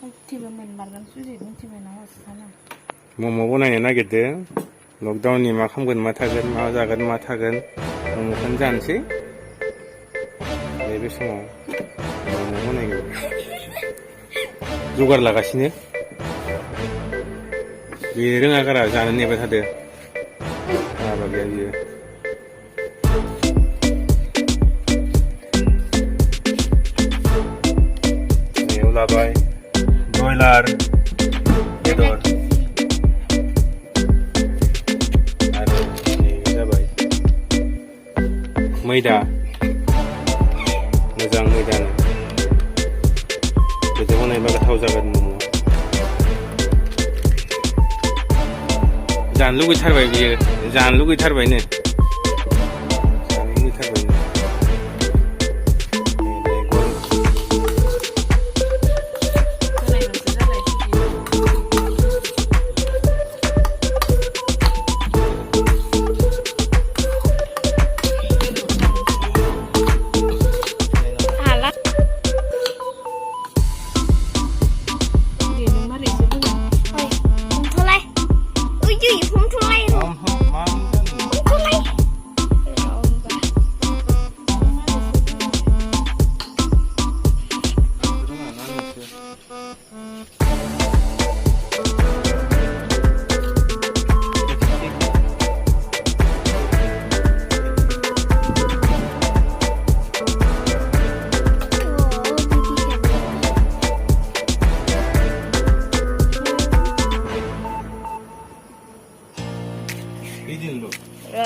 मम' बनायनो नागिरदों लकडाउननि मा खालामगोन मा थागोन मा जागोन मा थागोन मम'खौनो जानोसै बे समाव मम' बनायगोन जगार लागासिनो बे रोङा गारा जानो नेबाय थादो माबा गैया बियो नेयाव लाबाय ब्रयलार बेदर आरो नै जाबाय मैदा मोजां मैदानो बेजों बनायबा गोथाव जागोन मम' जानो लुगैथारबाय बियो जानो लुगैथारबायनो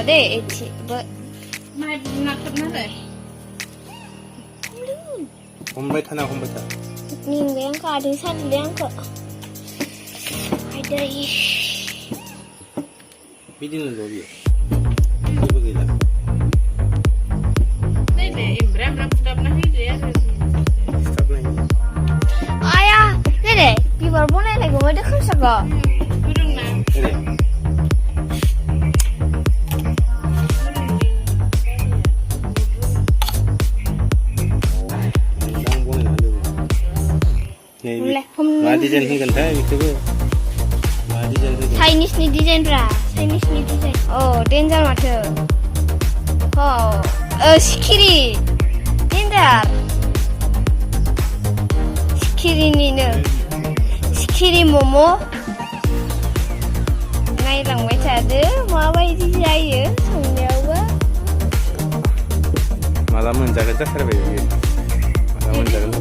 Rồi chị vợ mai nạp tập nó rồi không biết thế nào không biết thật nhìn cái con đứng sát lên cỡ ai đây biết đi lần rồi gì biết gì là đây để em rap tập nó hết rồi tập này ai à đây để đi vào bốn này của mới được không sao cả đừng nào đây मा design होगोनथाय बेखौबो मा design होगोन चाइनिसनि डिजाइनफ्रा चाइनिसनि design डेन्जार माथो सिखिरि डेन्जार सिखिरिनिनो सिखिरि मम' नायलांबाय थादो माबायदि जायो संनायावबो माला मोनजागोन जाथारबाय बियो माला मोनजागोन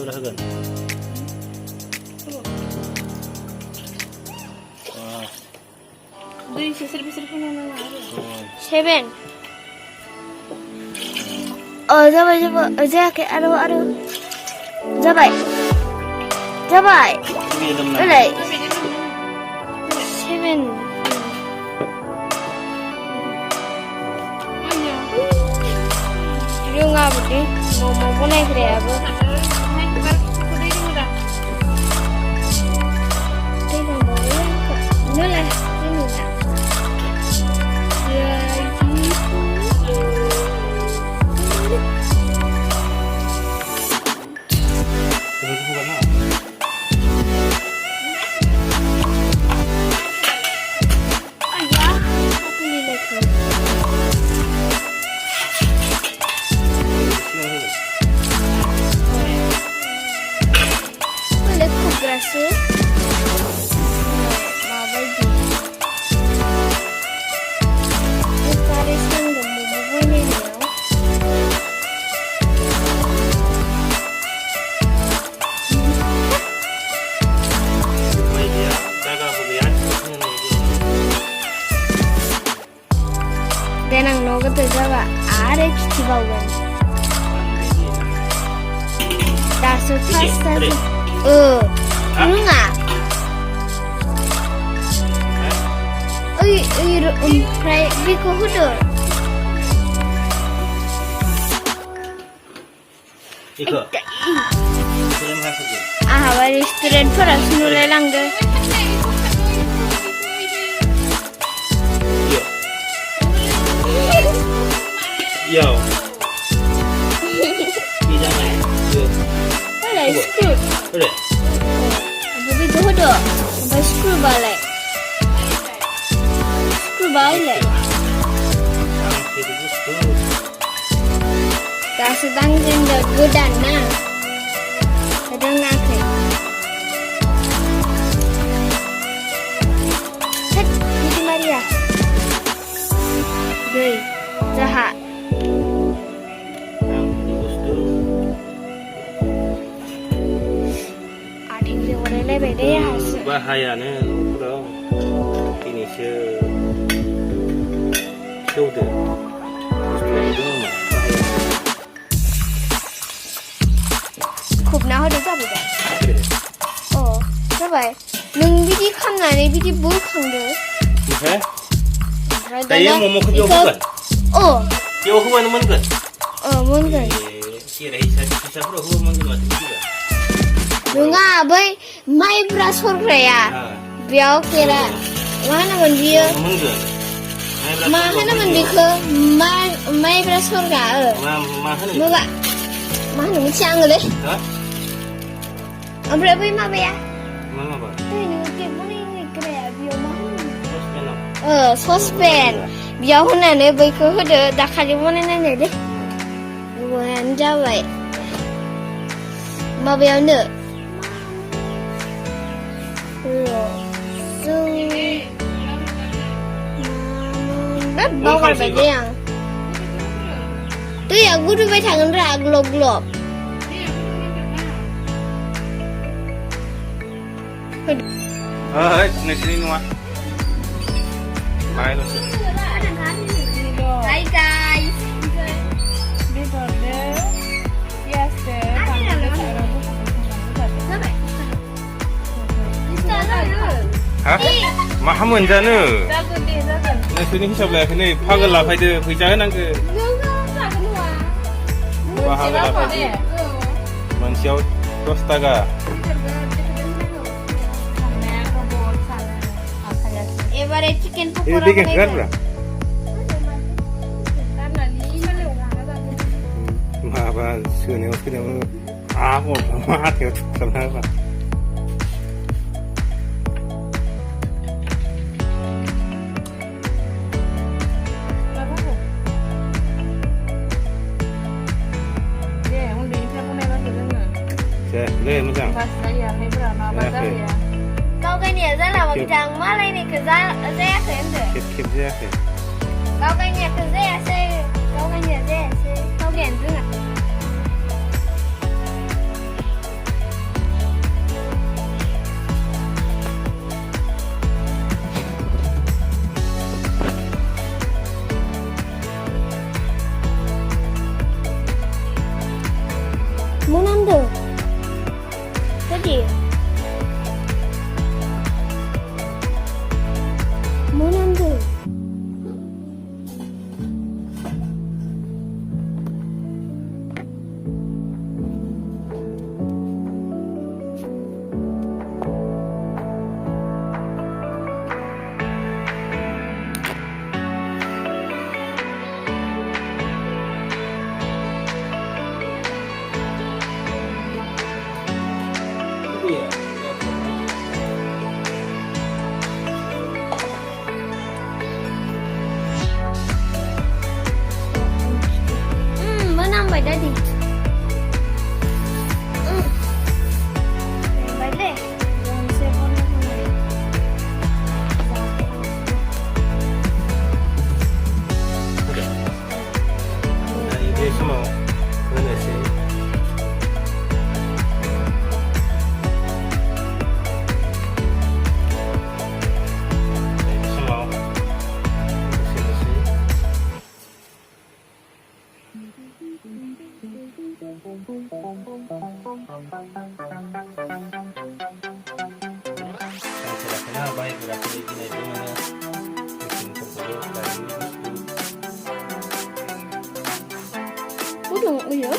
udah hogan Duy sisir-sisir pun mana ada 7 jabai aja kayak aduh jabai boleh 7 Yung nga buti Momo Bonaidwmwn nwngkharnwtho देनां न' गिदिर जाबा आरो खिथिबावगोन दासो फार्स्ट जादों नङा ओमफ्राय बेखौ होदो आहाबा रेस्टुरेन्टफोरावसो नुलायलांदो Yo. Boleh screw. Boleh. Tapi tu hodo. Sampai screw balik. Screw balik. Dah sedang jenda godan na. Sedang nak. Set, Siti Maria. Doi, jahat. Bahayanya nongkrong finishnya shoulder kubna hodo जाबाय दा अ जाबाय नों बिदि खामनानै बिदि बोखांदो ओमफ्राय दायो मम'खौ बेयाव होगोन अ बेयाव होबानो मोनगोन मोनगोन खेरा हिसाबफोराव होबा मोनगोन माथो बिदिबा नङा बै माइब्रा सरग्राया बेयाव केरा मा होनांगोन बियो मा होनांगोन बेखौ माइब्रा सरग्रा मा होनो मा होनो मिथिया आङोलै ओमफ्राय बै माबाया माबा नोङो केक बनायग्राया बेयाव मा होनो ससपेन बेयाव होनानै बैखौ होदो दाखालि बनायनानै दे गोबावानो जाबाय माबायावनो बावगारबाय दे आं दैया गोदौबाय थागोन रा ग्लब ग्लब नोंसोरनि नङा बाहायल'सो Hi guys हा मा मोनजानो जागोन दे जागोन नोंसोरनि हिसाब लायाखै नै फागोल लाफायदो फैसा होनांगो बाहागो लाफायदो मोनसेयाव 10 थाखा एबारे chicken ini pakora bikin kan bro माबा सोनायाव फैनायाव हाथायाव थुख्राबना होबा दे मोजां Kau kayaknya salah bang malah ini saya sendiri. खेब जायाखै Kau kayaknya saya kau kayaknya saya kau ganti nggak? Mwnla tadi Mwnla 보여?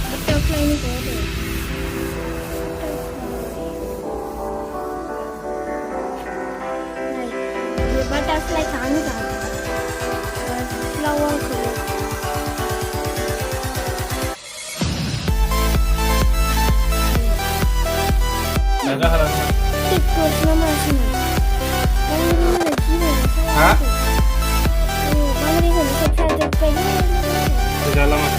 Butterfly ni có được. Này, ये butterfly कहाँ निकाल? Flower को. Ada halangan. Ikut mama sini. Bang ini lagi ni. Hah? Oh, bang ini kan kita pergi. Di dalam apa?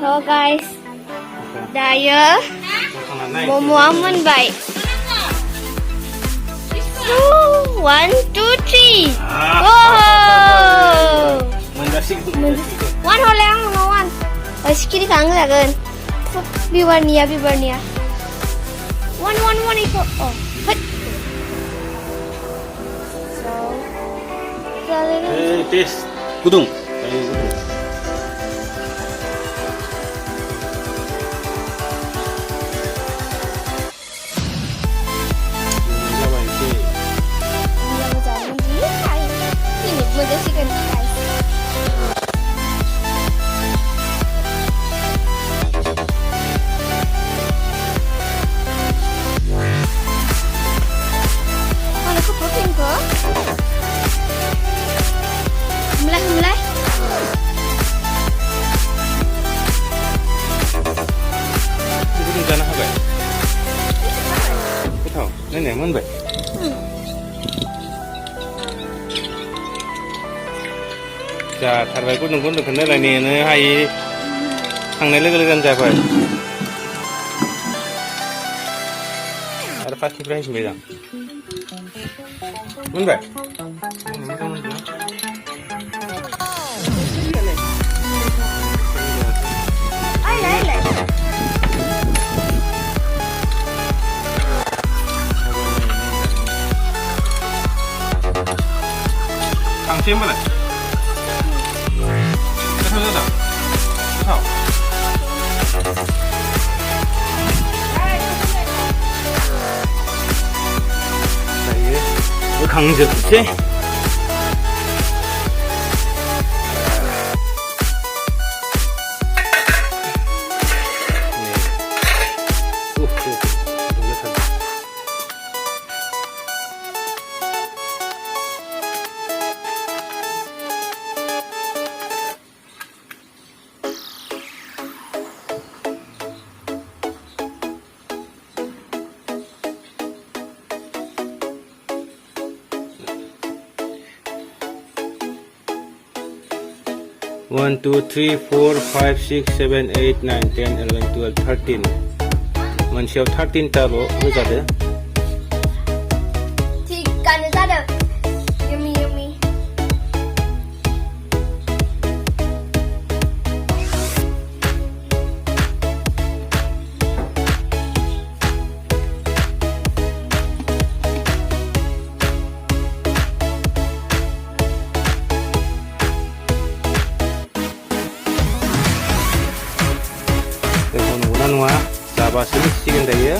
So guys, daya Bonaidwmwn baik. 1, 2, 3. Oh. One hole yang one. Sikit kang lagan. Bibarnia. One ikut. Oh. Hut. So. Tes kudung. Mulai. Itu rencana apa ya? Aku tahu. Nenek mana baik? 자, थारबाय गुदुं गुदुंखौनो रायलायनो हायो थांनाय लोगो लोगोनो जाबाय आरो फार्स्टनिफ्राय होफिनबाय जों मोनबाय मोजां मोनदों 당시 होमबालाय गोथाव जादों गोथाव दायो बोखांजोबसै One, 2, 3, 4, 5, 6, 7, 8, 9, 10, 11, 12, 13 मोनसेयाव 13 ताल' होजादो थिगानो जादों yummy nwngkharnwtho जाबासो मिथिसिगोन दायो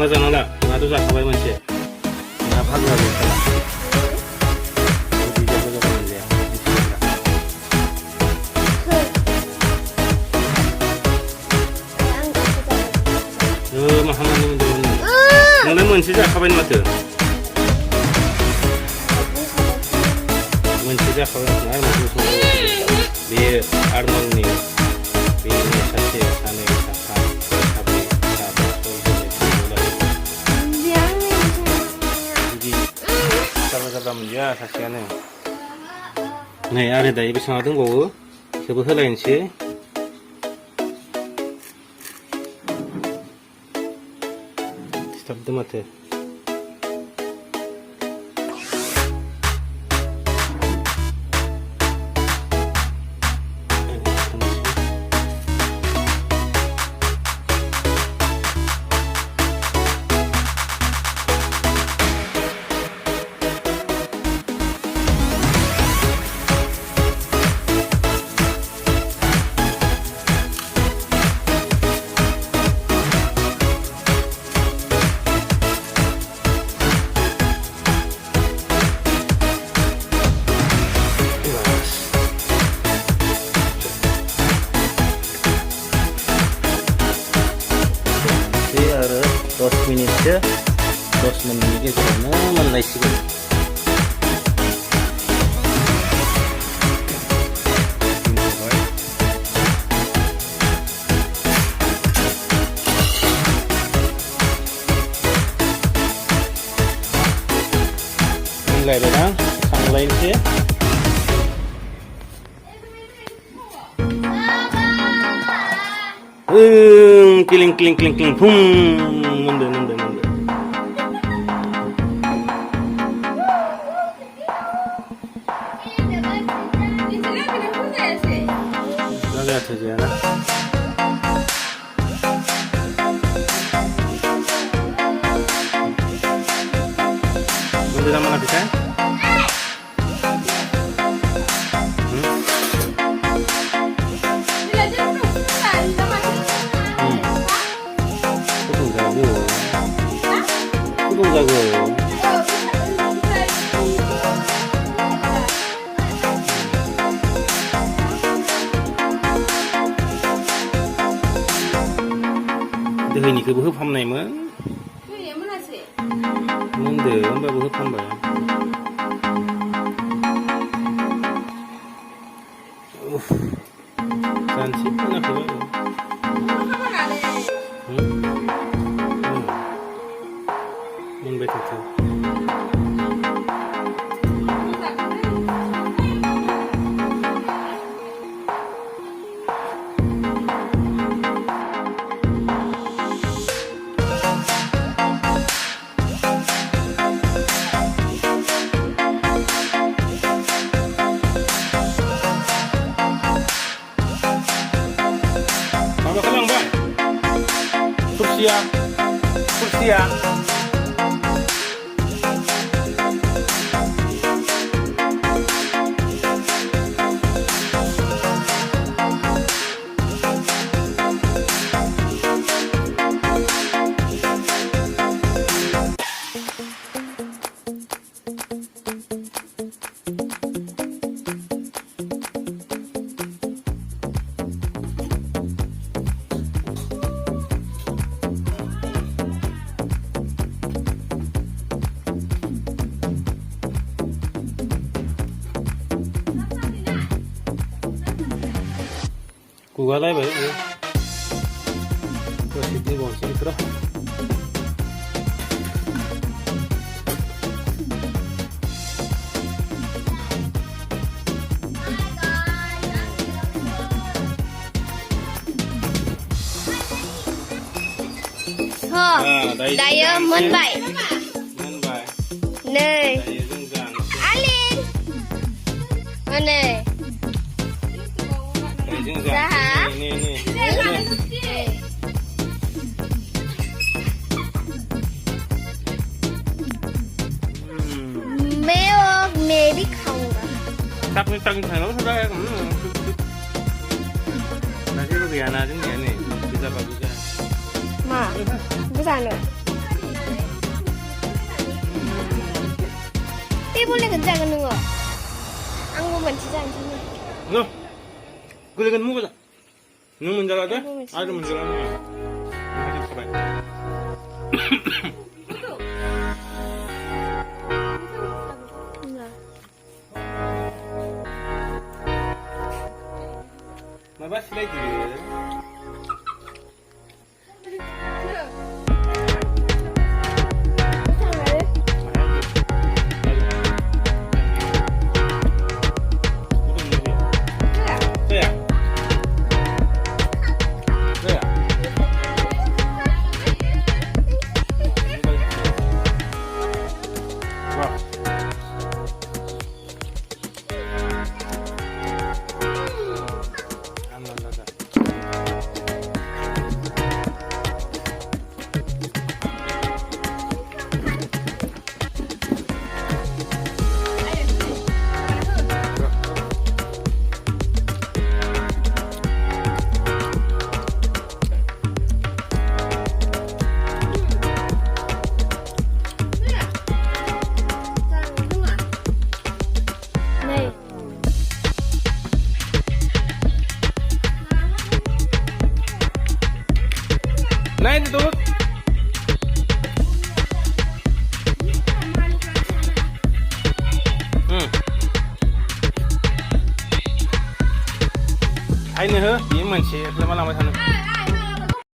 मोजां नंला नोंहाथ' जाखाबाय मोनसे नोंहा भाग जाबाय खाला बिदि जाबा जाबा मोनजाया मा खामानि मोनदोंमोन नोंलाय मोनसे जाखाबाय माथो मोनसे जाखाबाय आरो मोनसे बे आरमांनि बेनि सासे सानै साथाम साब्रै साबा बिदि जाबा जाबा मोनजाया सासेयानो नै आरो दायो बेसेबां दंबावो बेखौबो होलायनोसै सिथाबदों माथो आरो 10 मिनिटसो 10 मिनिटनि गेजेरावनो मोनलायसिगोन मोनलायबायना खांलायनोसै किलिं किलिं किलिं किलिं फुं मोनदो मोनदो मोनदो जायाथ' जायाना मोनदो ना मोनाखैथाय दोहैनिखौबो होफामनायमोन मोनदो होमबाबो होफामबाय जानोसै मोनाखैबाबो मोनबाय थाथों kursia gugalaybaय dose dibawansै बेफोराव dayo मोनबाय नै आलिन नै मैं भी खाऊंगा takni थांनो सादा nanti lu gaya nanti ya nih bisa bagus ya मा बुजानो boleh kerja kan nunggu. Anggu benci jangan sini. No. Kulikan mu ba? Nung menjala ada? Ada menjala ni. Ada sabai. Mabas lagi. Naik tu. Hai ni he, ini macam lama-lama sana.